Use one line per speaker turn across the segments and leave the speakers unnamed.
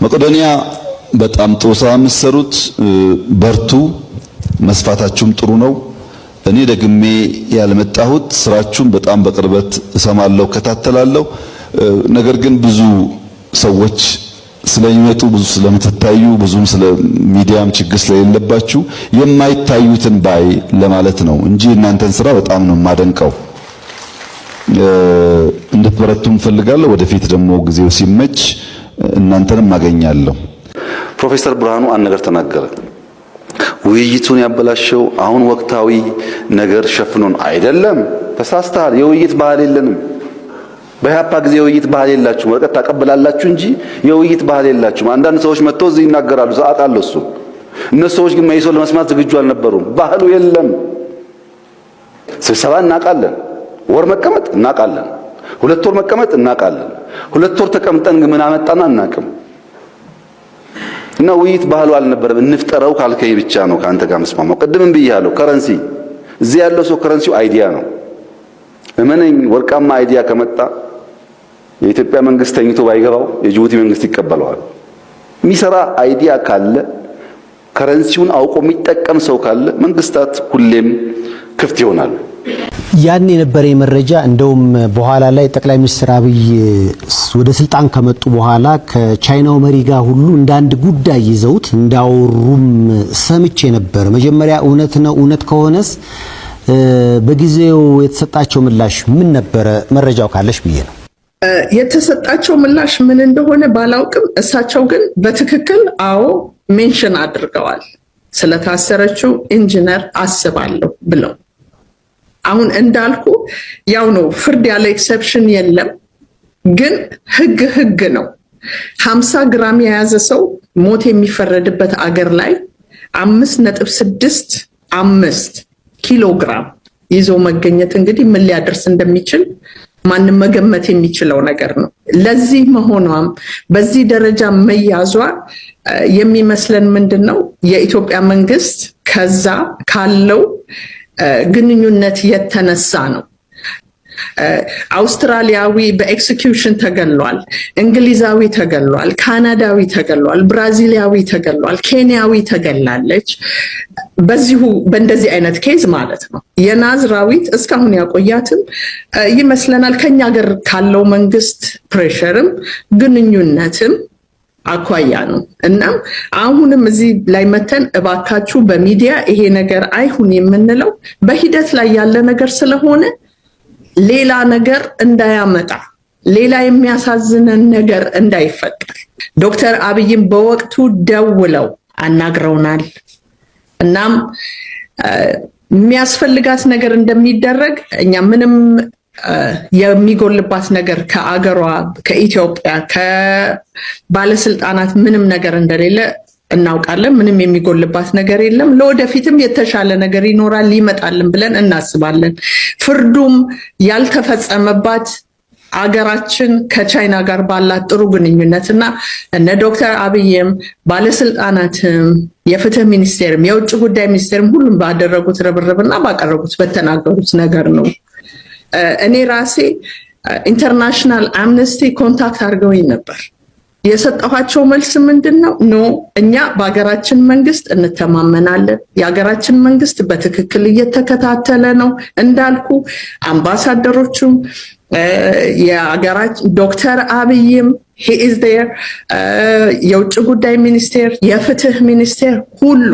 መቄዶንያ በጣም ጦሳ የምትሰሩት በርቱ፣ መስፋታችሁም ጥሩ ነው። እኔ ደግሜ ያልመጣሁት ስራችሁን በጣም በቅርበት እሰማለሁ፣ ከታተላለሁ። ነገር ግን ብዙ ሰዎች ስለሚመጡ ብዙ ስለምትታዩ ብዙም ስለ ሚዲያም ችግር ስለሌለባችሁ የማይታዩትን ባይ ለማለት ነው እንጂ እናንተን ስራ በጣም ነው የማደንቀው። እንድትበረቱም ፈልጋለሁ። ወደፊት ደግሞ ጊዜው ሲመች እናንተንም አገኛለሁ። ፕሮፌሰር ብርሃኑ አንድ ነገር ተናገረ። ውይይቱን ያበላሸው አሁን ወቅታዊ ነገር ሸፍኖን አይደለም። ተሳስተሃል። የውይይት ባህል የለንም። በኢህአፓ ጊዜ የውይይት ባህል የላችሁም። ወረቀት ታቀብላላችሁ እንጂ የውይይት ባህል የላችሁም። አንዳንድ ሰዎች መጥተው እዚህ ይናገራሉ። ሰዓት አለው እሱ። እነሱ ሰዎች ግን መይሶ ለመስማት ዝግጁ አልነበሩም። ባህሉ የለም። ስብሰባ እናውቃለን። ወር መቀመጥ እናውቃለን። 2 ወር መቀመጥ እናውቃለን። 2 ወር ተቀምጠን ግን ምን አመጣና አናውቅም። እና ውይይት ባህሉ አልነበረም። እንፍጠረው ካልከይ ብቻ ነው ካንተ ጋር መስማማው። ቅድምም ብያለሁ። ከረንሲ እዚህ ያለው ሰው ከረንሲው አይዲያ ነው። እመነኝ፣ ወርቃማ አይዲያ ከመጣ የኢትዮጵያ መንግስት ተኝቶ ባይገባው የጅቡቲ መንግስት ይቀበለዋል። የሚሰራ አይዲያ ካለ ከረንሲውን አውቆ የሚጠቀም ሰው ካለ መንግስታት ሁሌም ክፍት ይሆናሉ።
ያን የነበረ መረጃ እንደውም በኋላ ላይ ጠቅላይ ሚኒስትር አብይ ወደ ስልጣን ከመጡ በኋላ ከቻይናው መሪ ጋር ሁሉ እንዳንድ ጉዳይ ይዘውት እንዳወሩም ሰምቼ ነበር። መጀመሪያ እውነት ነው? እውነት ከሆነስ በጊዜው የተሰጣቸው ምላሽ ምን ነበረ? መረጃው ካለሽ ብዬ ነው።
የተሰጣቸው ምላሽ ምን እንደሆነ ባላውቅም እሳቸው ግን በትክክል አዎ ሜንሽን አድርገዋል። ስለታሰረችው ኢንጂነር አስባለሁ ብለው አሁን እንዳልኩ ያው ነው። ፍርድ ያለ ኤክሰፕሽን የለም። ግን ህግ ነው። 50 ግራም የያዘ ሰው ሞት የሚፈረድበት አገር ላይ 5.65 ኪሎ ግራም ይዞ መገኘት እንግዲህ ምን ሊያደርስ እንደሚችል ማንም መገመት የሚችለው ነገር ነው። ለዚህ መሆኗም በዚህ ደረጃ መያዟ የሚመስለን ምንድነው የኢትዮጵያ መንግስት ከዛ ካለው ግንኙነት የተነሳ ነው። አውስትራሊያዊ በኤክስኪዩሽን ተገሏል፣ እንግሊዛዊ ተገሏል፣ ካናዳዊ ተገሏል፣ ብራዚሊያዊ ተገሏል፣ ኬንያዊ ተገላለች። በዚሁ በእንደዚህ አይነት ኬዝ ማለት ነው። የናዝራዊት እስካሁን ያቆያትም ይመስለናል ከኛ ሀገር ካለው መንግስት ፕሬሸርም ግንኙነትም አኳያ ነው። እና አሁንም እዚህ ላይ መተን እባካችሁ በሚዲያ ይሄ ነገር አይሁን የምንለው በሂደት ላይ ያለ ነገር ስለሆነ ሌላ ነገር እንዳያመጣ፣ ሌላ የሚያሳዝነን ነገር እንዳይፈጠር ዶክተር አብይም በወቅቱ ደውለው አናግረውናል። እናም የሚያስፈልጋት ነገር እንደሚደረግ እኛ ምንም የሚጎልባት ነገር ከአገሯ ከኢትዮጵያ ከባለስልጣናት ምንም ነገር እንደሌለ እናውቃለን። ምንም የሚጎልባት ነገር የለም። ለወደፊትም የተሻለ ነገር ይኖራል ይመጣልን ብለን እናስባለን። ፍርዱም ያልተፈጸመባት አገራችን ከቻይና ጋር ባላት ጥሩ ግንኙነትና እነ ዶክተር አብይም ባለስልጣናትም የፍትህ ሚኒስቴርም የውጭ ጉዳይ ሚኒስቴርም ሁሉም ባደረጉት ርብርብና ባቀረቡት በተናገሩት ነገር ነው። እኔ ራሴ ኢንተርናሽናል አምነስቲ ኮንታክት አድርገውኝ ነበር። የሰጠኋቸው መልስ ምንድነው? ኖ እኛ በሀገራችን መንግስት እንተማመናለን። የሀገራችን መንግስት በትክክል እየተከታተለ ነው። እንዳልኩ አምባሳደሮቹም የሀገራችን ዶክተር አብይም he is there የውጭ ጉዳይ ሚኒስቴር የፍትህ ሚኒስቴር ሁሉ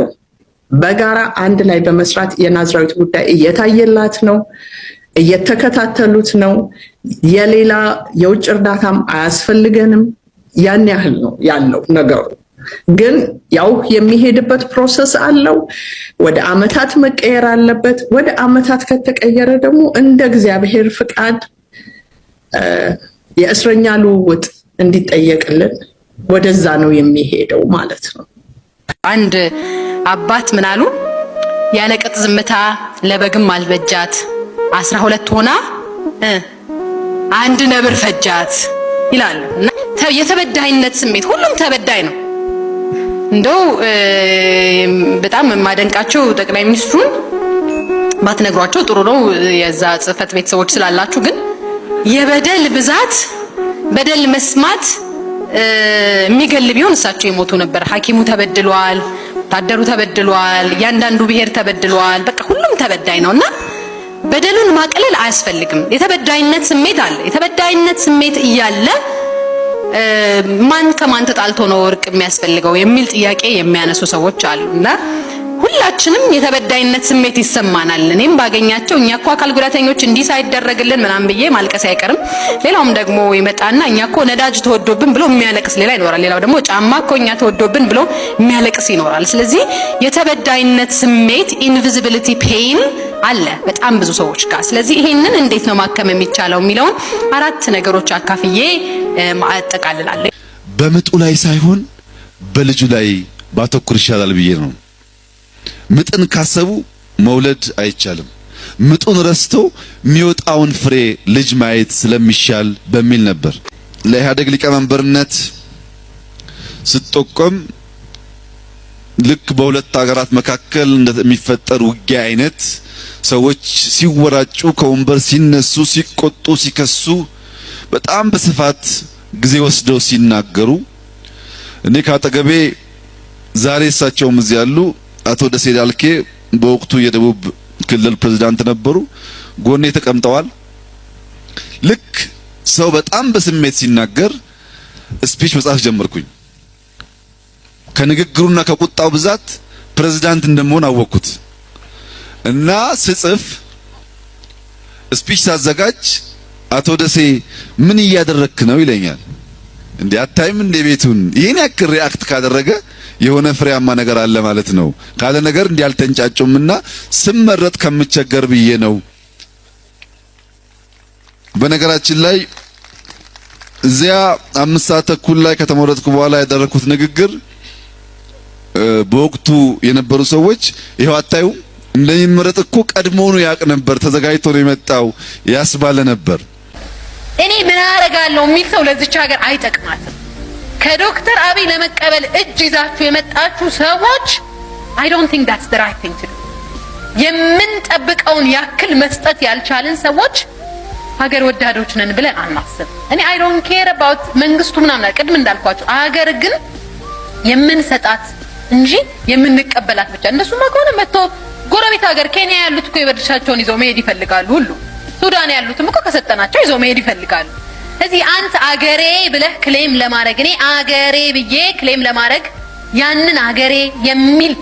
በጋራ አንድ ላይ በመስራት የናዝራዊት ጉዳይ እየታየላት ነው፣ እየተከታተሉት ነው። የሌላ የውጭ እርዳታም አያስፈልገንም። ያን ያህል ነው ያለው ነገሩ። ግን ያው የሚሄድበት ፕሮሰስ አለው። ወደ አመታት መቀየር አለበት። ወደ አመታት ከተቀየረ ደግሞ እንደ እግዚአብሔር ፍቃድ የእስረኛ ልውውጥ እንዲጠየቅልን ወደዛ ነው የሚሄደው ማለት ነው።
አንድ አባት ምን አሉ? ያለቅጥ ዝምታ ለበግም አልበጃት 12 ሆና አንድ ነብር ፈጃት ይላሉ። እና የተበዳይነት ስሜት ሁሉም ተበዳይ ነው። እንደው በጣም የማደንቃቸው ጠቅላይ ሚኒስትሩን ባትነግሯቸው ጥሩ ነው፣ የዛ ጽህፈት ቤት ሰዎች ስላላችሁ። ግን የበደል ብዛት በደል መስማት የሚገል ቢሆን እሳቸው የሞቱ ነበር። ሐኪሙ ተበድሏል፣ ወታደሩ ተበድሏል፣ እያንዳንዱ ብሔር ተበድሏል። በቃ ሁሉም ተበዳይ ነውና በደሉን ማቅለል አያስፈልግም። የተበዳይነት ስሜት አለ። የተበዳይነት ስሜት እያለ ማን ከማን ተጣልቶ ነው እርቅ የሚያስፈልገው የሚል ጥያቄ የሚያነሱ ሰዎች አሉና ሁላችንም የተበዳይነት ስሜት ይሰማናል። እኔም ባገኛቸው እኛ እኮ አካል ጉዳተኞች እንዲህ ሳይደረግልን ምናምን ብዬ ማልቀስ አይቀርም። ሌላውም ደግሞ ይመጣና እኛ እኮ ነዳጅ ተወዶብን ብሎ የሚያለቅስ ሌላ ይኖራል። ሌላው ደግሞ ጫማ እኮ እኛ ተወዶብን ብሎ የሚያለቅስ ይኖራል። ስለዚህ የተበዳይነት ስሜት ኢንቪዚቢሊቲ ፔይን አለ በጣም ብዙ ሰዎች ጋር። ስለዚህ ይሄንን እንዴት ነው ማከም የሚቻለው የሚለውን 4 ነገሮች አካፍዬ ማጠቃልላለሁ።
በምጡ ላይ ሳይሆን በልጁ ላይ ባተኩር ይሻላል ብዬ ነው። ምጥን ካሰቡ መውለድ አይቻልም። ምጡን ረስቶ የሚወጣውን ፍሬ ልጅ ማየት ስለሚሻል በሚል ነበር ለኢህአዴግ ሊቀመንበርነት ስትጠቆም ልክ በሁለት ሀገራት መካከል እንደሚፈጠር ውጊያ አይነት ሰዎች ሲወራጩ ከወንበር ሲነሱ ሲቆጡ ሲከሱ በጣም በስፋት ጊዜ ወስደው ሲናገሩ እኔ ካጠገቤ ዛሬ እሳቸውም እዚህ ያሉ አቶ ደሴ ዳልኬ በወቅቱ የደቡብ ክልል ፕሬዝዳንት ነበሩ። ጎኔ ተቀምጠዋል። ልክ ሰው በጣም በስሜት ሲናገር ስፒች መጻፍ ጀመርኩኝ። ከንግግሩና ከቁጣው ብዛት ፕሬዝዳንት እንደምሆን አወቅኩት እና ስጽፍ ስፒች ሳዘጋጅ አቶ ደሴ ምን እያደረክ ነው ይለኛል። እንዴ አታይም እንደ ቤቱን ይሄን ያክል ሪአክት ካደረገ የሆነ ፍሬያማ ነገር አለ ማለት ነው። ካለ ነገር እንዲህ አልተንጫጩምና ስመረጥ ከምቸገር ብዬ ነው። በነገራችን ላይ እዚያ 5 ሰዓት ተኩል ላይ ከተመረጥኩ በኋላ ያደረኩት ንግግር በወቅቱ የነበሩ ሰዎች ይሄው አታዩ እንደሚመረጥ እኮ ቀድሞውኑ ያቅ ነበር፣ ተዘጋጅቶ ነው የመጣው ያስባለ ነበር።
እኔ ምን አረጋለሁ የሚል ሰው ለዚች ሀገር አይጠቅማትም። ከዶክተር አብይ ለመቀበል እጅ ይዛችሁ የመጣችሁ ሰዎች I don't think that's the right thing to do። የምንጠብቀውን ያክል መስጠት ያልቻልን ሰዎች ሀገር ወዳዶች ነን ብለን አናስብ። እኔ I don't care about መንግስቱ ምናምን ቅድም እንዳልኳችሁ ሀገር ግን የምንሰጣት እንጂ የምንቀበላት ብቻ። እንደሱማ ከሆነ መጥቶ ጎረቤት ሀገር ኬንያ ያሉት እኮ የበድሻቸውን ይዘው መሄድ ይፈልጋሉ ሁሉ። ሱዳን ያሉትም እኮ ከሰጠናቸው ይዘው መሄድ ይፈልጋሉ። ስለዚህ አንተ አገሬ ብለህ ክሌም ለማድረግ እኔ አገሬ ብዬ ክሌም ለማድረግ ያንን አገሬ የሚል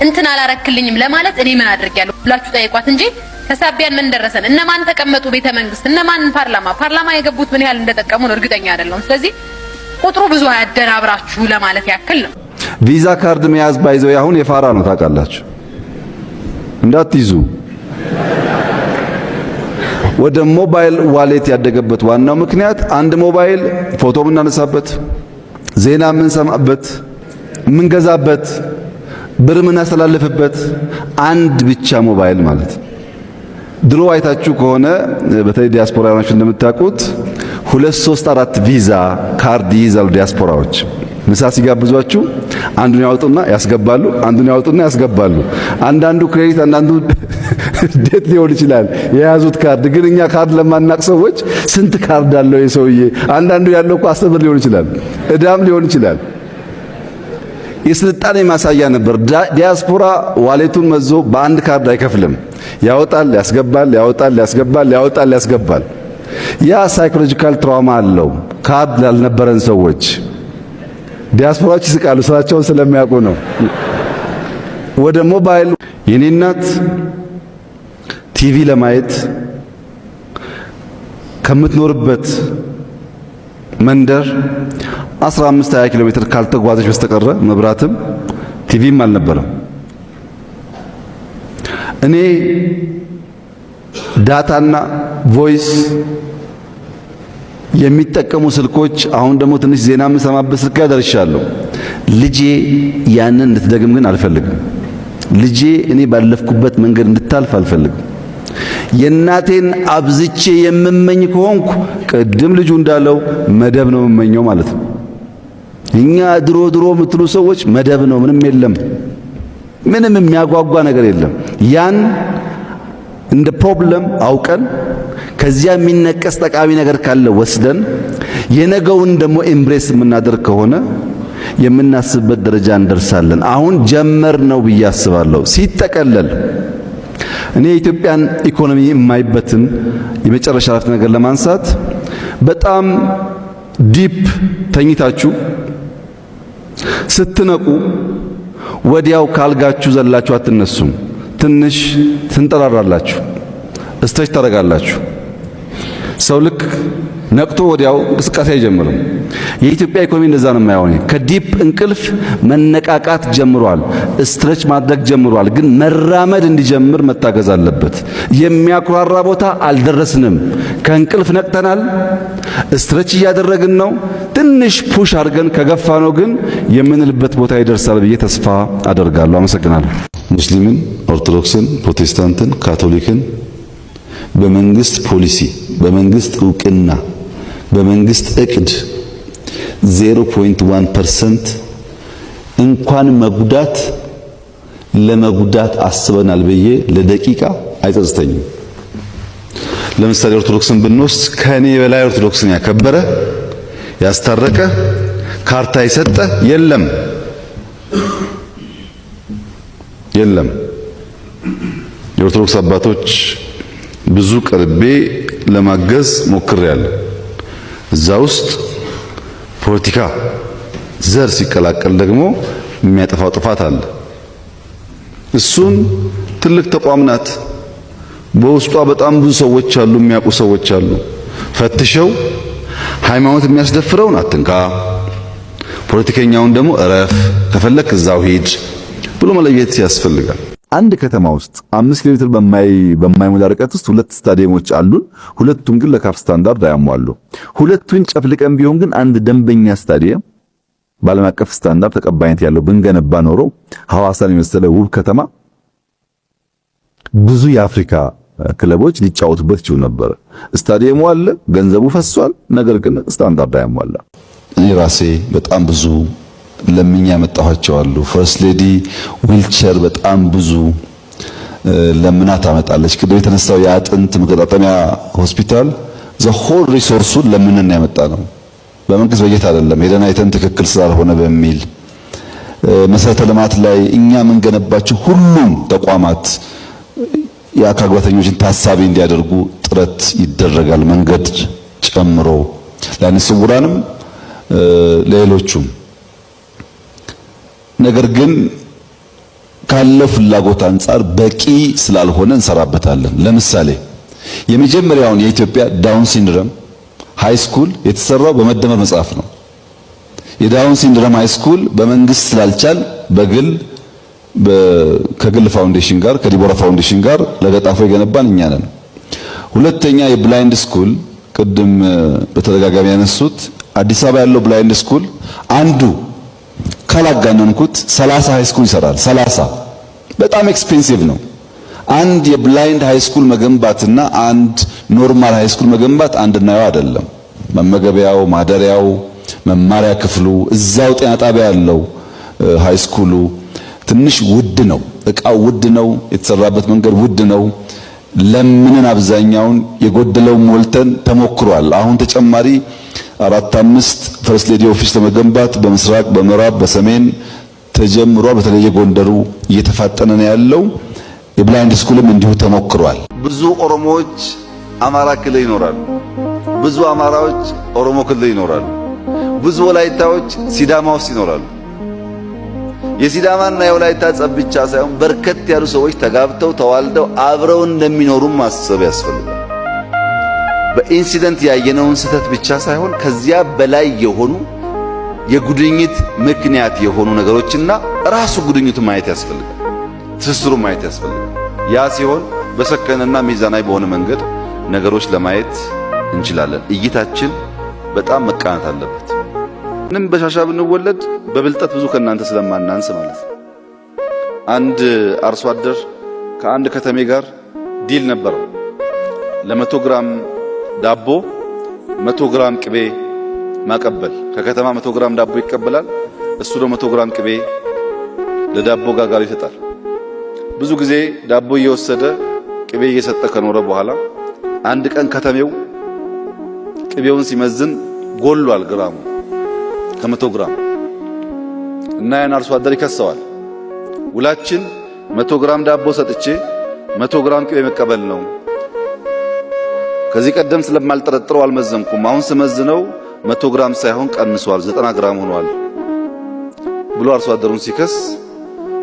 እንትን አላረክልኝም ለማለት እኔ ምን አድርጌያለሁ ብላችሁ ጠይቋት እንጂ ከሳቢያን ምን ደረሰን? እነማን ተቀመጡ ቤተ መንግስት? እነማን ፓርላማ የገቡት ምን ያህል እንደተጠቀሙን እርግጠኛ አይደለም። ስለዚህ ቁጥሩ ብዙ አያደናብራችሁ ለማለት ያክል ነው።
ቪዛ ካርድ መያዝ ባይዘው አሁን የፋራ ነው ታውቃላችሁ። እንዳትይዙ። ወደ ሞባይል ዋሌት ያደገበት ዋናው ምክንያት አንድ ሞባይል ፎቶ የምናነሳበት፣ ዜና የምንሰማበት፣ የምንገዛበት፣ ብር የምናስተላልፍበት አንድ ብቻ ሞባይል ማለት። ድሮ አይታችሁ ከሆነ በተለይ ዲያስፖራዎች እንደምታውቁት 2 3 4 ቪዛ ካርድ ይይዛሉ ዲያስፖራዎች። ምሳ ሲጋብዟችሁ አንዱን ያወጡና ያስገባሉ፣ አንዱን ያወጡና ያስገባሉ። አንዳንዱ ክሬዲት፣ አንዳንዱ ዴት ሊሆን ይችላል የያዙት ካርድ። ግን እኛ ካርድ ለማናቅ ሰዎች ስንት ካርድ አለው የሰውዬ? አንዳንዱ ያለው እኮ 10 ብር ሊሆን ይችላል፣ እዳም ሊሆን ይችላል። የስልጣኔ ማሳያ ነበር። ዲያስፖራ ዋሌቱን መዞ በአንድ ካርድ አይከፍልም። ያወጣል፣ ያስገባል፣ ያወጣል፣ ያስገባል፣ ያወጣል፣ ያስገባል። ያ ሳይኮሎጂካል ትራውማ አለው ካርድ ላልነበረን ሰዎች። ዲያስፖራዎች ይስቃሉ፣ ስራቸውን ስለሚያውቁ ነው። ወደ ሞባይል የኔ እናት ቲቪ ለማየት ከምትኖርበት መንደር 15-20 ኪሎ ሜትር ካልተጓዘች በስተቀረ መብራትም ቲቪም አልነበረም። እኔ ዳታና ቮይስ የሚጠቀሙ ስልኮች አሁን ደግሞ ትንሽ ዜና የምሰማበት ስልክ ያደርሻለሁ። ልጄ ያንን እንድትደግም ግን አልፈልግም። ልጄ እኔ ባለፍኩበት መንገድ እንድታልፍ አልፈልግም። የእናቴን አብዝቼ የምመኝ ከሆንኩ ቅድም ልጁ እንዳለው መደብ ነው የምመኘው ማለት ነው። እኛ ድሮ የምትሉ ሰዎች መደብ ነው፣ ምንም የለም፣ ምንም የሚያጓጓ ነገር የለም። ያን እንደ ፕሮብለም አውቀን ከዚያ የሚነቀስ ጠቃሚ ነገር ካለ ወስደን የነገውን ደግሞ ኤምብሬስ የምናደርግ ከሆነ የምናስብበት ደረጃ እንደርሳለን። አሁን ጀመር ነው ብዬ አስባለሁ። ሲጠቀለል እኔ የኢትዮጵያን ኢኮኖሚ የማይበትን የመጨረሻ አረፍተ ነገር ለማንሳት በጣም ዲፕ ተኝታችሁ ስትነቁ ወዲያው ካልጋችሁ ዘላችሁ አትነሱም። ትንሽ ትንጠራራላችሁ፣ ስትሬች ታደርጋላችሁ። ሰው ልክ ነቅቶ ወዲያው እንቅስቃሴ አይጀምርም። የኢትዮጵያ ኢኮኖሚ እንደዛ ነው የማይሆን። ከዲፕ እንቅልፍ መነቃቃት ጀምሯል፣ ስትሬች ማድረግ ጀምሯል። ግን መራመድ እንዲጀምር መታገዝ አለበት። የሚያኩራራ ቦታ አልደረስንም። ከእንቅልፍ ነቅተናል፣ ስትሬች እያደረግን ነው። ትንሽ ፑሽ አድርገን ከገፋ ነው ግን የምንልበት ቦታ ይደርሳል ብዬ ተስፋ አደርጋለሁ። አመሰግናለሁ። ሙስሊምን፣ ኦርቶዶክስን፣ ፕሮቴስታንትን፣ ካቶሊክን በመንግስት ፖሊሲ፣ በመንግስት እውቅና፣ በመንግስት እቅድ 0.1% እንኳን መጉዳት ለመጉዳት አስበናል ብዬ ለደቂቃ አይጸጽተኝም። ለምሳሌ ኦርቶዶክስን ብንወስድ ከኔ በላይ ኦርቶዶክስን ያከበረ ያስታረቀ ካርታ የሰጠ የለም። የኦርቶዶክስ አባቶች ብዙ ቀርቤ ለማገዝ ሞክሬያለሁ። እዛ ውስጥ ፖለቲካ ዘር ሲቀላቀል ደግሞ የሚያጠፋው ጥፋት አለ። እሱን ትልቅ ተቋም ናት። በውስጧ በጣም ብዙ ሰዎች አሉ፣ የሚያውቁ ሰዎች አሉ። ፈትሸው ሃይማኖት የሚያስደፍረውን አትንካ፣ ፖለቲከኛውን ደግሞ እረፍ፣ ከፈለክ እዛው ሂድ ብሎ መለየት ያስፈልጋል። አንድ ከተማ ውስጥ 5 ኪሎ ሜትር በማይሞላ ርቀት ውስጥ 2 ስታዲየሞች አሉን። ሁለቱም ግን ለካፍ ስታንዳርድ አያሟሉ። ሁለቱን ጨፍልቀን ቢሆን ግን አንድ ደንበኛ ስታዲየም በዓለም አቀፍ ስታንዳርድ ተቀባይነት ያለው ብንገነባ ኖሮ ሐዋሳን የመሰለ ውብ ከተማ ብዙ የአፍሪካ ክለቦች ሊጫወቱበት ይችሉ ነበር። ስታዲየሙ አለ፣ ገንዘቡ ፈሷል፣ ነገር ግን ስታንዳርድ አያሟላ። እኔ ራሴ በጣም ብዙ ለምኛ ያመጣኋቸው አሉ። ፈርስት ሌዲ ዊልቸር በጣም ብዙ ለምና ታመጣለች። ቅድም የተነሳው የአጥንት መገጣጠሚያ ሆስፒታል ዘሆል ሪሶርሱን ለምንን ያመጣ ነው። በመንግስት በጀት አይደለም። ሄደን አይተን ትክክል ስላልሆነ በሚል መሰረተ ልማት ላይ እኛ የምንገነባቸው ሁሉም ተቋማት የአካል ጉዳተኞችን ታሳቢ እንዲያደርጉ ጥረት ይደረጋል። መንገድ ጨምሮ ለዓይነ ስውራንም ለሌሎቹም። ነገር ግን ካለው ፍላጎት አንጻር በቂ ስላልሆነ እንሰራበታለን። ለምሳሌ የመጀመሪያውን የኢትዮጵያ ዳውን ሲንድረም ሃይ ስኩል የተሰራው በመደመር መጽሐፍ ነው። የዳውን ሲንድረም ሃይ ስኩል በመንግስት ስላልቻል በግል ከግል ፋውንዴሽን ጋር ከዲቦራ ፋውንዴሽን ጋር ለገጣፎ የገነባን እኛ ነን። ሁለተኛ የብላይንድ ስኩል ቅድም በተደጋጋሚ ያነሱት አዲስ አበባ ያለው ብላይንድ ስኩል አንዱ ካላጋነንኩት 30 ሃይ ስኩል ይሰራል። 30 በጣም ኤክስፔንሲቭ ነው። አንድ የብላይንድ ሃይ ስኩል መገንባትና አንድ ኖርማል ሃይ ስኩል መገንባት አንድና ያው አይደለም። መመገቢያው፣ ማደሪያው፣ መማሪያ ክፍሉ እዛው ጤና ጣቢያ ያለው ሃይ ስኩሉ ትንሽ ውድ ነው። እቃው ውድ ነው። የተሰራበት መንገድ ውድ ነው። ለምንን አብዛኛውን የጎደለው ሞልተን ተሞክሯል። አሁን ተጨማሪ 4-5 ፈርስት ሌዲ ኦፊስ ለመገንባት በምስራቅ፣ በምዕራብ፣ በሰሜን ተጀምሯል። በተለይ ጎንደሩ እየተፋጠነ ነው ያለው። የብላይንድ ስኩልም እንዲሁ ተሞክሯል። ብዙ ኦሮሞዎች አማራ ክልል ይኖራሉ። ብዙ አማራዎች ኦሮሞ ክልል ይኖራሉ። ብዙ ወላይታዎች ሲዳማ ውስጥ ይኖራሉ። የሲዳማና የወላይታ ጸብ ብቻ ሳይሆን በርከት ያሉ ሰዎች ተጋብተው ተዋልደው አብረው እንደሚኖሩ ማሰብ ያስፈልጋል። በኢንሲደንት ያየነውን ስህተት ብቻ ሳይሆን ከዚያ በላይ የሆኑ የጉድኝት ምክንያት የሆኑ ነገሮችና ራሱ ጉድኝቱ ማየት ያስፈልጋል። ትስስሩ ማየት ያስፈልጋል። ያ ሲሆን በሰከነና ሚዛናዊ በሆነ መንገድ ነገሮች ለማየት እንችላለን። እይታችን በጣም መቃናት አለበት። ምንም በሻሻ ብንወለድ በብልጠት ብዙ ከናንተ ስለማናንስ ማለት ነው። አንድ አርሶ አደር ከአንድ ከተሜ ጋር ዲል ነበረው። ለ100 ግራም ዳቦ 100 ግራም ቅቤ ማቀበል። ከከተማ 100 ግራም ዳቦ ይቀበላል። እሱ ደግሞ 100 ግራም ቅቤ ለዳቦ ጋጋሪ ይሰጣል። ብዙ ጊዜ ዳቦ እየወሰደ ቅቤ እየሰጠ ከኖረ በኋላ አንድ ቀን ከተሜው ቅቤውን ሲመዝን ጎሏል ግራሙ ከ100 ግራም እና ያን አርሶ አደር ይከሰዋል። ውላችን 100 ግራም ዳቦ ሰጥቼ 100 ግራም ቅቤ መቀበል ነው። ከዚህ ቀደም ስለማልጠረጥረው አልመዘንኩም። አሁን ስመዝነው 100 ግራም ሳይሆን ቀንሷል 90 ግራም ሆኗል ብሎ አርሶ አደሩን ሲከስ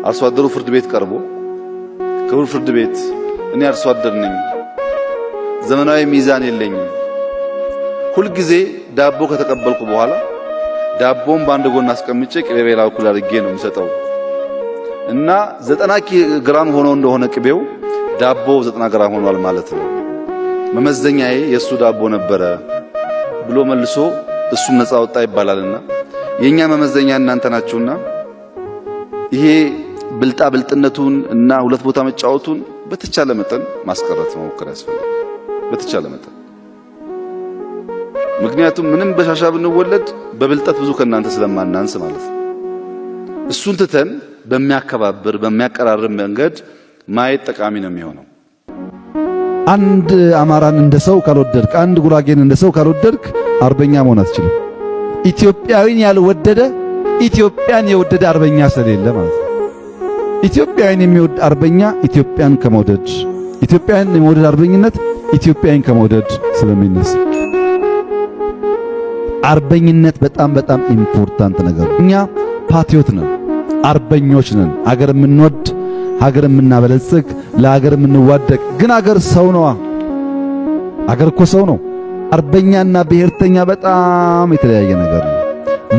አርሶ አደሩ ፍርድ ቤት ቀርቦ ክቡር ፍርድ ቤት እኔ አርሶ አደር ነኝ፣ ዘመናዊ ሚዛን የለኝም፣ ሁልጊዜ ዳቦ ከተቀበልኩ በኋላ ዳቦን በአንድ ጎን አስቀምጬ ቅቤ በሌላ በኩል አድርጌ ነው የምሰጠው እና 90 ግራም ሆኖ እንደሆነ ቅቤው ዳቦ 90 ግራም ሆኗል ማለት ነው፣ መመዘኛዬ የሱ ዳቦ ነበረ ብሎ መልሶ እሱን ነፃ ወጣ ይባላልና የኛ መመዘኛ እናንተ ናችሁና ይሄ ብልጣ ብልጥነቱን እና ሁለት ቦታ መጫወቱን በተቻለ መጠን ማስቀረት መሞከር ያስፈልጋል። በተቻለ መጠን ምክንያቱም ምንም በሻሻ ብንወለድ በብልጠት ብዙ ከናንተ ስለማናንስ ማለት ነው። እሱን ትተን በሚያከባብር በሚያቀራርብ መንገድ ማየት ጠቃሚ ነው የሚሆነው።
አንድ አማራን እንደ ሰው ካልወደድክ፣ አንድ ጉራጌን እንደ ሰው ካልወደድክ አርበኛ መሆን አትችልም። ኢትዮጵያዊን ያልወደደ ኢትዮጵያን የወደደ አርበኛ ስለሌለ ማለት ነው። ኢትዮጵያን የሚወድ አርበኛ ኢትዮጵያን ከመውደድ፣ ኢትዮጵያን የመውደድ አርበኝነት ኢትዮጵያን ከመውደድ ስለሚነሳ አርበኝነት በጣም በጣም ኢምፖርታንት ነገር ነው። እኛ ፓትሪዮት ነን፣ አርበኞች ነን። አገር የምንወድ ሀገር የምናበለጽግ ለሀገር የምንዋደቅ። ግን አገር ሰው ነዋ። አገር እኮ ሰው ነው። አርበኛና ብሔርተኛ በጣም የተለያየ ነገር ነው።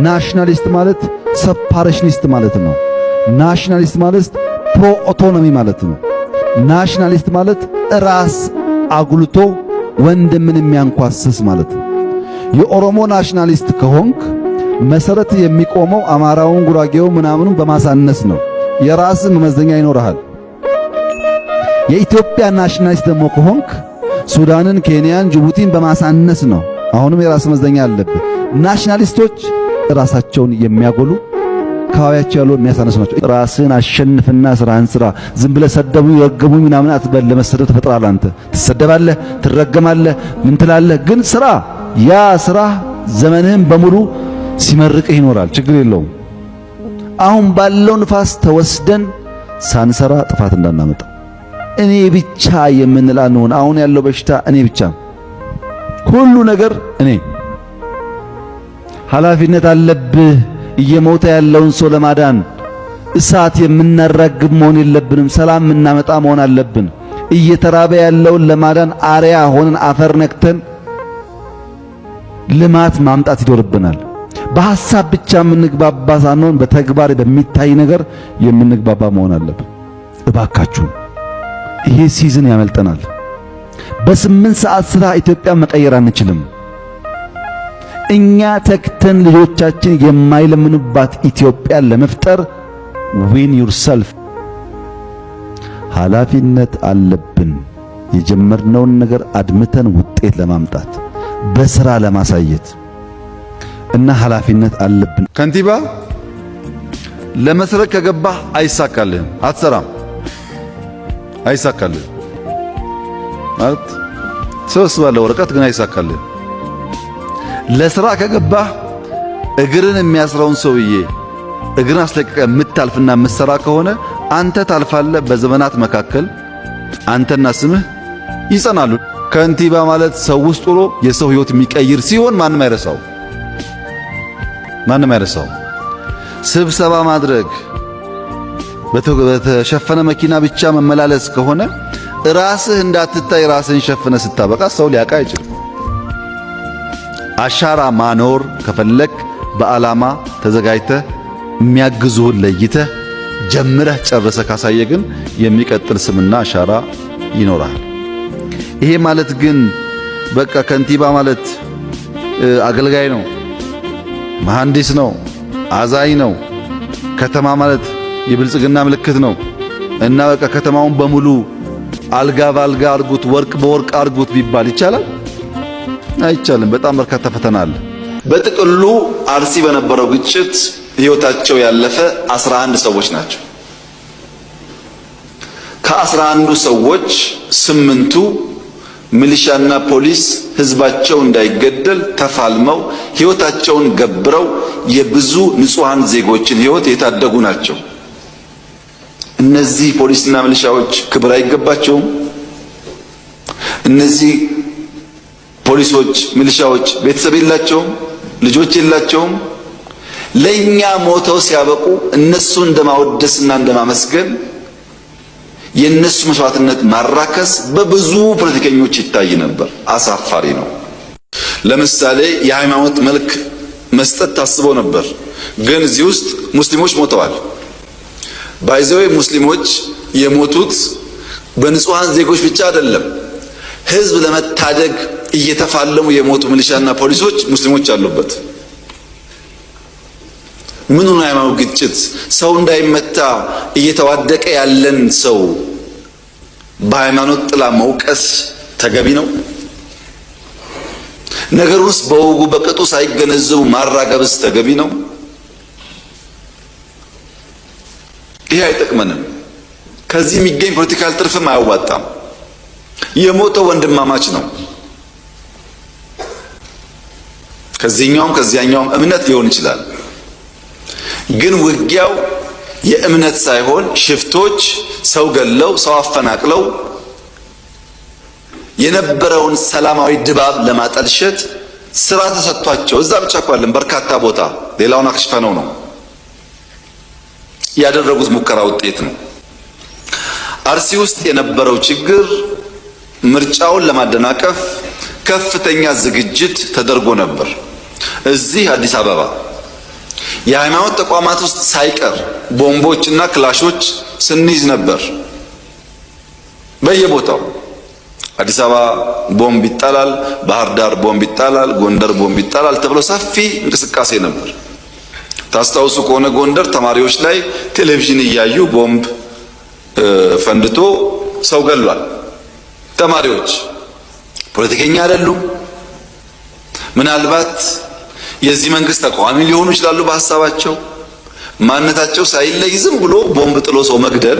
ናሽናሊስት ማለት ሰፓሬሽኒስት ማለት ነው። ናሽናሊስት ማለት ፕሮ ኦቶኖሚ ማለት ነው። ናሽናሊስት ማለት ራስ አጉልቶ ወንድምን የሚያንኳስስ ማለት ነው። የኦሮሞ ናሽናሊስት ከሆንክ መሰረት የሚቆመው አማራውን፣ ጉራጌው ምናምኑን በማሳነስ ነው። የራስ መመዘኛ ይኖርሃል። የኢትዮጵያ ናሽናሊስት ደግሞ ከሆንክ ሱዳንን፣ ኬንያን፣ ጅቡቲን በማሳነስ ነው። አሁንም የራስ መመዘኛ አለብህ። ናሽናሊስቶች ራሳቸውን የሚያጎሉ አካባቢያቸው ያለው የሚያሳነሱ ናቸው። ራስን አሸንፍና ስራህን ስራ። ዝም ብለህ ሰደቡ ይረገሙኝ ምናምን አትበል። ለመሰደብ ተፈጥራለህ። አንተ ትሰደባለህ፣ ትረገማለህ፣ ምን ትላለህ። ግን ስራ። ያ ስራ ዘመንህን በሙሉ ሲመርቅህ ይኖራል። ችግር የለውም። አሁን ባለው ንፋስ ተወስደን ሳንሰራ ጥፋት እንዳናመጣ እኔ ብቻ የምንል አንሆን። አሁን ያለው በሽታ እኔ ብቻ፣ ሁሉ ነገር እኔ። ኃላፊነት አለብህ እየሞተ ያለውን ሰው ለማዳን። እሳት የምናራግብ መሆን የለብንም። ሰላም የምናመጣ መሆን አለብን። እየተራበ ያለውን ለማዳን አርያ ሆነን አፈር ነክተን ልማት ማምጣት ይኖርብናል። በሐሳብ ብቻ የምንግባባ ሳንሆን በተግባር በሚታይ ነገር የምንግባባ መሆን አለብን። እባካችሁ ይሄ ሲዝን ያመልጠናል። በ8 ሰዓት ስራ ኢትዮጵያ መቀየር አንችልም። እኛ ተክተን ልጆቻችን የማይለምኑባት ኢትዮጵያ ለመፍጠር ዊን ዩርሰልፍ ኃላፊነት አለብን። የጀመርነውን ነገር አድምተን ውጤት ለማምጣት በስራ ለማሳየት እና ኃላፊነት አለብን።
ከንቲባ ለመስረቅ ከገባህ አይሳካልህም፣ አትሰራም፣ አይሳካልህም ማለት ትሰበስባለህ ወረቀት ግን አይሳካልህም። ለስራ ከገባህ እግርን የሚያስረውን ሰውዬ እግርን አስለቅቀህ የምታልፍና የምትሰራ ከሆነ አንተ ታልፋለህ። በዘመናት መካከል አንተና ስምህ ይጸናሉ። ከንቲባ ማለት ሰው ውስጥ ጥሎ የሰው ህይወት የሚቀይር ሲሆን ማንም አይረሳው፣ ማንም አይረሳው። ስብሰባ ማድረግ በተሸፈነ መኪና ብቻ መመላለስ ከሆነ ራስህ እንዳትታይ ራስህን ሸፍነ ስታበቃ ሰው ሊያውቅ አይችልም። አሻራ ማኖር ከፈለክ በዓላማ ተዘጋጅተህ የሚያግዙህን ለይተህ ጀምረህ ጨርሰህ ካሳየ ግን የሚቀጥል ስምና አሻራ ይኖራል። ይሄ ማለት ግን በቃ ከንቲባ ማለት አገልጋይ ነው፣ መሐንዲስ ነው፣ አዛኝ ነው፣ ከተማ ማለት የብልጽግና ምልክት ነው እና በቃ ከተማውን በሙሉ አልጋ ባልጋ አርጉት፣ ወርቅ በወርቅ አርጉት ቢባል ይቻላል? አይቻልም። በጣም በርካታ ፈተና አለ። በጥቅሉ አርሲ በነበረው ግጭት ህይወታቸው ያለፈ 11 ሰዎች ናቸው። ከ11ዱ ሰዎች 8ቱ ሚሊሻና ፖሊስ ህዝባቸው እንዳይገደል ተፋልመው ህይወታቸውን ገብረው የብዙ ንጹሃን ዜጎችን ህይወት የታደጉ ናቸው። እነዚህ ፖሊስና ሚሊሻዎች ክብር አይገባቸውም? እነዚህ ፖሊሶች፣ ሚሊሻዎች ቤተሰብ የላቸውም? ልጆች የላቸውም? ለኛ ሞተው ሲያበቁ እነሱን እንደማወደስና እንደማመስገን የነሱ መስዋዕትነት ማራከስ በብዙ ፖለቲከኞች ይታይ ነበር። አሳፋሪ ነው። ለምሳሌ የሃይማኖት መልክ መስጠት ታስቦ ነበር፣ ግን እዚህ ውስጥ ሙስሊሞች ሞተዋል። ባይዘው ሙስሊሞች የሞቱት በንጹሃን ዜጎች ብቻ አይደለም። ህዝብ ለመታደግ እየተፋለሙ የሞቱ ሚሊሻና ፖሊሶች ሙስሊሞች አሉበት። ምኑ ነው ሃይማኖት ግጭት? ሰው እንዳይመታ እየተዋደቀ ያለን ሰው በሃይማኖት ጥላ መውቀስ ተገቢ ነው? ነገሩስ በወጉ በቅጡ ሳይገነዘቡ ማራገብስ ተገቢ ነው? ይሄ አይጠቅመንም። ከዚህ የሚገኝ ፖለቲካል ትርፍም አያዋጣም። የሞተው ወንድማማች ነው። ከዚህኛውም ከዚያኛውም እምነት ሊሆን ይችላል። ግን ውጊያው የእምነት ሳይሆን ሽፍቶች ሰው ገለው ሰው አፈናቅለው የነበረውን ሰላማዊ ድባብ ለማጠልሸት ስራ ተሰጥቷቸው እዛ ብቻ እኮ አይደለም፣ በርካታ ቦታ ሌላውን አክሽፈነው ነው ያደረጉት ሙከራ ውጤት ነው። አርሲ ውስጥ የነበረው ችግር ምርጫውን ለማደናቀፍ ከፍተኛ ዝግጅት ተደርጎ ነበር። እዚህ አዲስ አበባ የሃይማኖት ተቋማት ውስጥ ሳይቀር ቦምቦችና ክላሾች ስንይዝ ነበር። በየቦታው አዲስ አበባ ቦምብ ይጣላል፣ ባህር ዳር ቦምብ ይጣላል፣ ጎንደር ቦምብ ይጣላል ተብሎ ሰፊ እንቅስቃሴ ነበር። ታስታውሱ ከሆነ ጎንደር ተማሪዎች ላይ ቴሌቪዥን እያዩ ቦምብ ፈንድቶ ሰው ገሏል። ተማሪዎች ፖለቲከኛ አይደሉም። ምናልባት የዚህ መንግስት ተቃዋሚ ሊሆኑ ይችላሉ። በሐሳባቸው ማንነታቸው ሳይለይ ዝም ብሎ ቦምብ ጥሎ ሰው መግደል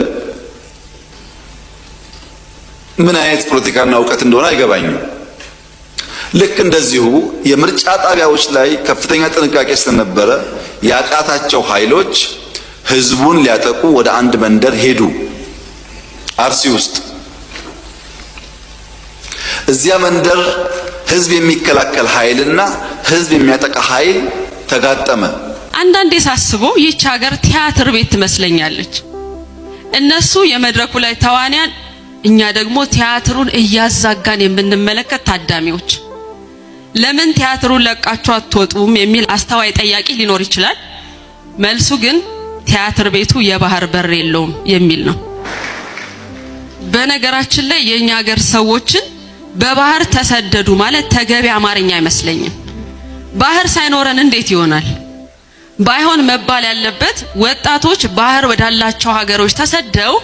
ምን አይነት ፖለቲካና እውቀት እንደሆነ አይገባኝም። ልክ እንደዚሁ የምርጫ ጣቢያዎች ላይ ከፍተኛ ጥንቃቄ ስለነበረ ያቃታቸው ኃይሎች ህዝቡን ሊያጠቁ ወደ አንድ መንደር ሄዱ። አርሲ ውስጥ እዚያ መንደር ህዝብ የሚከላከል ኃይልና ህዝብ የሚያጠቃ ኃይል ተጋጠመ።
አንዳንዴ ሳስበው ይህች ሀገር ቲያትር ቤት ትመስለኛለች። እነሱ የመድረኩ ላይ ተዋንያን፣ እኛ ደግሞ ቲያትሩን እያዛጋን የምንመለከት ታዳሚዎች። ለምን ቲያትሩን ለቃችሁ አትወጡም የሚል አስተዋይ ጠያቂ ሊኖር ይችላል። መልሱ ግን ቲያትር ቤቱ የባህር በር የለውም የሚል ነው። በነገራችን ላይ የኛ ሀገር ሰዎችን በባህር ተሰደዱ ማለት ተገቢ አማርኛ አይመስለኝም። ባህር ሳይኖረን እንዴት ይሆናል? ባይሆን መባል ያለበት ወጣቶች ባህር ወዳላቸው ሀገሮች ተሰደው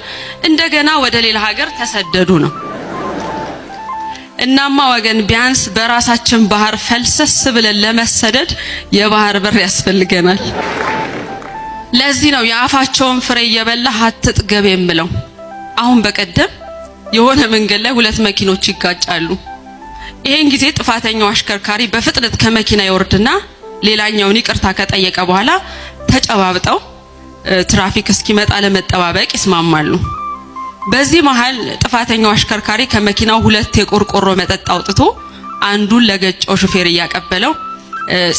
እንደገና ወደ ሌላ ሀገር ተሰደዱ ነው። እናማ ወገን ቢያንስ በራሳችን ባህር ፈልሰስ ብለን ለመሰደድ የባህር በር ያስፈልገናል። ለዚህ ነው የአፋቸውን ፍሬ እየበላህ አትጥገብ የምለው። አሁን በቀደም የሆነ መንገድ ላይ ሁለት መኪኖች ይጋጫሉ። ይሄን ጊዜ ጥፋተኛው አሽከርካሪ በፍጥነት ከመኪና ይወርድና ሌላኛውን ይቅርታ ከጠየቀ በኋላ ተጨባብጠው ትራፊክ እስኪመጣ ለመጠባበቅ ይስማማሉ። በዚህ መሃል ጥፋተኛው አሽከርካሪ ከመኪናው ሁለት የቆርቆሮ መጠጥ አውጥቶ አንዱን ለገጨው ሹፌር እያቀበለው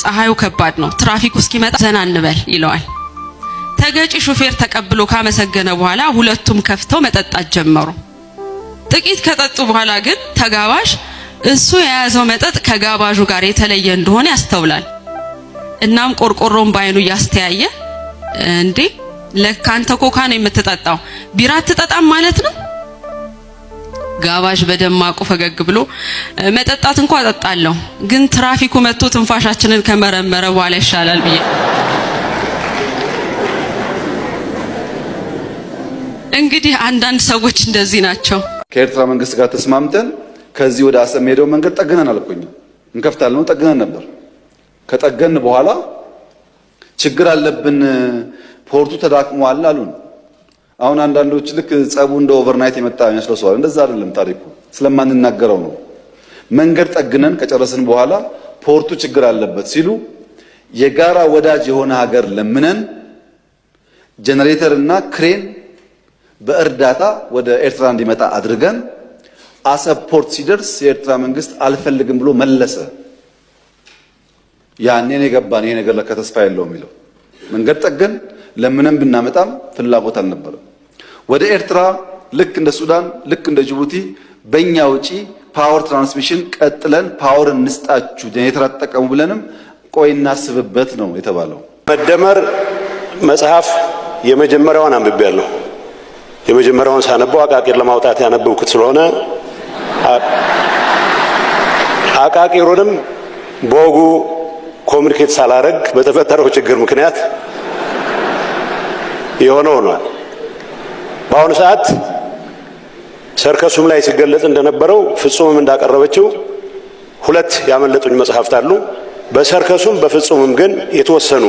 ፀሐዩ ከባድ ነው፣ ትራፊኩ እስኪመጣ ዘና እንበል ይለዋል። ተገጪ ሹፌር ተቀብሎ ካመሰገነ በኋላ ሁለቱም ከፍተው መጠጣት ጀመሩ። ጥቂት ከጠጡ በኋላ ግን ተጋባዥ እሱ የያዘው መጠጥ ከጋባዡ ጋር የተለየ እንደሆነ ያስተውላል። እናም ቆርቆሮን ባይኑ ያስተያየ እንዴ ለካንተ ኮካ ነው የምትጠጣው፣ ቢራ አትጠጣም ማለት ነው? ጋባዥ በደማቁ ፈገግ ብሎ መጠጣት እንኳን እጠጣለሁ፣ ግን ትራፊኩ መጥቶ ትንፋሻችንን ከመረመረ በኋላ ይሻላል ብዬ። እንግዲህ አንዳንድ ሰዎች እንደዚህ ናቸው።
ከኤርትራ መንግስት ጋር ተስማምተን ከዚህ ወደ አሰብ ሄደው መንገድ ጠግነን አልኩኝ እንከፍታለን ነው ጠግነን ነበር። ከጠገን በኋላ ችግር አለብን፣ ፖርቱ ተዳክሟል አሉን። አሁን አንዳንዶች ልክ ጸቡ እንደ ኦቨርናይት የመጣ ይመስለው ሰው እንደዛ አይደለም ታሪኩ፣ ስለማንናገረው ነው። መንገድ ጠግነን ከጨረስን በኋላ ፖርቱ ችግር አለበት ሲሉ የጋራ ወዳጅ የሆነ ሀገር ለምነን ጄኔሬተርና ክሬን በእርዳታ ወደ ኤርትራ እንዲመጣ አድርገን አሰብ ፖርት ሲደርስ የኤርትራ መንግስት አልፈልግም ብሎ መለሰ። ያኔ ነው የገባን ይሄ ነገር ለካ ተስፋ የለውም የሚለው። መንገድ ጠገን ለምንም ብናመጣም ፍላጎት አልነበረም። ወደ ኤርትራ ልክ እንደ ሱዳን ልክ እንደ ጅቡቲ በእኛ ውጪ ፓወር ትራንስሚሽን ቀጥለን ፓወር እንስጣችሁ ጄኔሬተር አትጠቀሙ ብለንም ቆይ እናስብበት ነው የተባለው።
መደመር መጽሐፍ የመጀመሪያውን አንብቤያለሁ። የመጀመሪያውን ሳነበው አቃቂር ለማውጣት ያነበብኩት ስለሆነ አቃቂሩንም በወጉ ኮሙኒኬት ሳላረግ በተፈጠረው ችግር ምክንያት የሆነ ሆኗል። በአሁኑ ሰዓት ሰርከሱም ላይ ሲገለጽ እንደነበረው ፍጹምም እንዳቀረበችው ሁለት ያመለጡኝ መጽሐፍት አሉ። በሰርከሱም በፍጹምም ግን የተወሰኑ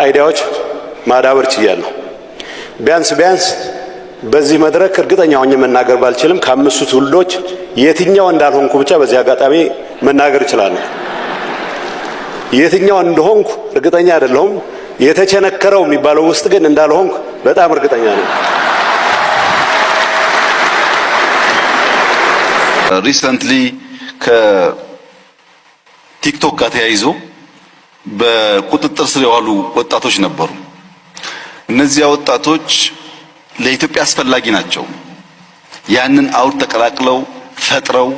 አይዲያዎች ማዳበር ችያለሁ። ቢያንስ በዚህ መድረክ እርግጠኛ ሆኜ መናገር ባልችልም ከአምስቱ ትውልዶች የትኛው እንዳልሆንኩ ብቻ በዚህ አጋጣሚ መናገር እችላለሁ። የትኛው እንደሆንኩ እርግጠኛ አይደለሁም። የተቸነከረው የሚባለው ውስጥ ግን እንዳልሆንኩ በጣም እርግጠኛ ነኝ።
ሪሰንትሊ ከቲክቶክ ጋር ተያይዞ በቁጥጥር ስር የዋሉ ወጣቶች ነበሩ። እነዚያ ወጣቶች ለኢትዮጵያ አስፈላጊ ናቸው። ያንን አውድ ተቀላቅለው ፈጥረው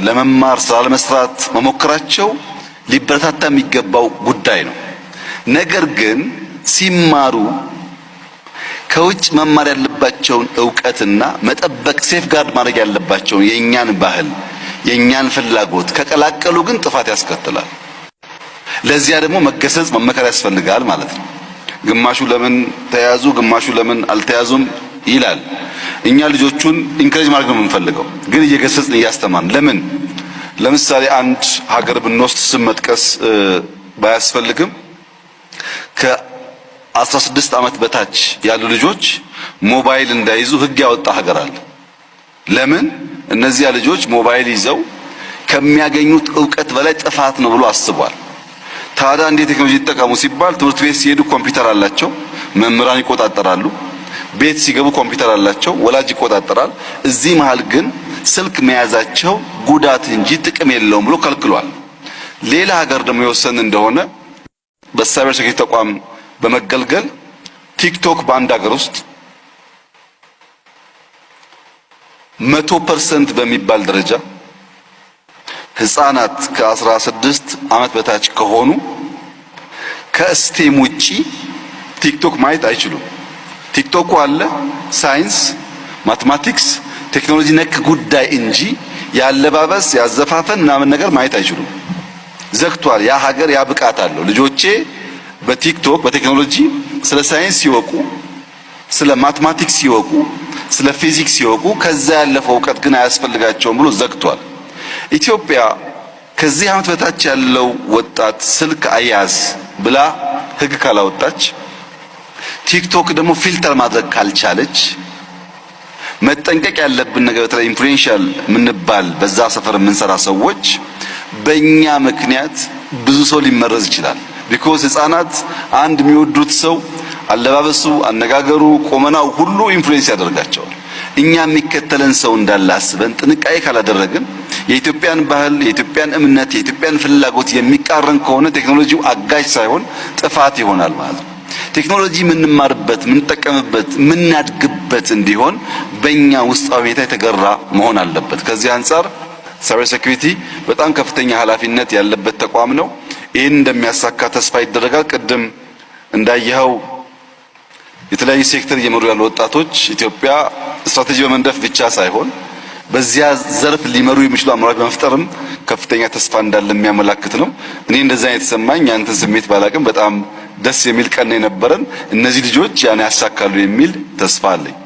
ለመማር ስራ ለመስራት መሞከራቸው ሊበረታታ የሚገባው ጉዳይ ነው። ነገር ግን ሲማሩ ከውጭ መማር ያለባቸውን ዕውቀትና መጠበቅ ሴፍ ጋርድ ማድረግ ያለባቸውን የኛን ባህል የኛን ፍላጎት ከቀላቀሉ ግን ጥፋት ያስከትላል። ለዚያ ደግሞ መገሰጽ መመከር ያስፈልጋል ማለት ነው። ግማሹ ለምን ተያዙ ግማሹ ለምን አልተያዙም ይላል። እኛ ልጆቹን ኢንከሬጅ ማድረግ ነው የምንፈልገው፣ ግን እየገሰጽን እያስተማርን ለምን ለምሳሌ አንድ ሀገር ብንወስድ ስም መጥቀስ ባያስፈልግም ከ16 ዓመት በታች ያሉ ልጆች ሞባይል እንዳይዙ ሕግ ያወጣ ሀገር አለ። ለምን እነዚያ ልጆች ሞባይል ይዘው ከሚያገኙት ዕውቀት በላይ ጥፋት ነው ብሎ አስቧል። ታዲያ እንዴት ቴክኖሎጂ ይጠቀሙ ሲባል ትምህርት ቤት ሲሄዱ ኮምፒውተር አላቸው፣ መምህራን ይቆጣጠራሉ። ቤት ሲገቡ ኮምፒውተር አላቸው፣ ወላጅ ይቆጣጠራል። እዚህ መሃል ግን ስልክ መያዛቸው ጉዳት እንጂ ጥቅም የለውም ብሎ ከልክሏል። ሌላ ሀገር ደግሞ የወሰን እንደሆነ በሳይበር ሴኩሪቲ ተቋም በመገልገል ቲክቶክ በአንድ ሀገር ውስጥ 100% በሚባል ደረጃ ህፃናት ከ16 ዓመት በታች ከሆኑ ከስቴም ውጪ ቲክቶክ ማየት አይችሉም። ቲክቶክ አለ ሳይንስ፣ ማትማቲክስ፣ ቴክኖሎጂ ነክ ጉዳይ እንጂ ያለባበስ ያዘፋፈን ምናምን ነገር ማየት አይችሉም። ዘግቷል። ያ ሀገር ያ ብቃት አለው። ልጆቼ በቲክቶክ በቴክኖሎጂ ስለ ሳይንስ ሲወቁ፣ ስለ ማትማቲክስ ሲወቁ፣ ስለ ፊዚክስ ሲወቁ ከዛ ያለፈው ዕውቀት ግን አያስፈልጋቸውም ብሎ ዘግቷል። ኢትዮጵያ ከዚህ ዓመት በታች ያለው ወጣት ስልክ አያዝ ብላ ህግ ካላወጣች፣ ቲክቶክ ደግሞ ፊልተር ማድረግ ካልቻለች፣ መጠንቀቅ ያለብን ነገር በተለይ ኢንፍሉዌንሻል ምንባል በዛ ሰፈር የምንሰራ ሰዎች በእኛ ምክንያት ብዙ ሰው ሊመረዝ ይችላል። ቢኮዝ ህፃናት አንድ የሚወዱት ሰው አለባበሱ፣ አነጋገሩ፣ ቆመናው ሁሉ ኢንፍሉዌንስ ያደርጋቸዋል። እኛ የሚከተለን ሰው እንዳለ አስበን ጥንቃቄ ካላደረግን የኢትዮጵያን ባህል፣ የኢትዮጵያን እምነት፣ የኢትዮጵያን ፍላጎት የሚቃረን ከሆነ ቴክኖሎጂው አጋዥ ሳይሆን ጥፋት ይሆናል ማለት ነው። ቴክኖሎጂ የምንማርበት፣ የምንጠቀምበት፣ የምናድግበት እንዲሆን በእኛ ውስጣዊ ሁኔታ የተገራ መሆን አለበት። ከዚህ አንጻር ሳይበር ሴኩሪቲ በጣም ከፍተኛ ኃላፊነት ያለበት ተቋም ነው። ይህን እንደሚያሳካ ተስፋ ይደረጋል። ቅድም እንዳየኸው የተለያዩ ሴክተር እየመሩ ያሉ ወጣቶች ኢትዮጵያ ስትራቴጂ በመንደፍ ብቻ ሳይሆን በዚያ ዘርፍ ሊመሩ የሚችሉ አመራሮች በመፍጠርም ከፍተኛ ተስፋ እንዳለ የሚያመላክት ነው። እኔ እንደዛ የተሰማኝ ያንተን ስሜት ባላቅም በጣም ደስ የሚል ቀን ነው የነበረን። እነዚህ ልጆች ያን ያሳካሉ የሚል ተስፋ አለኝ።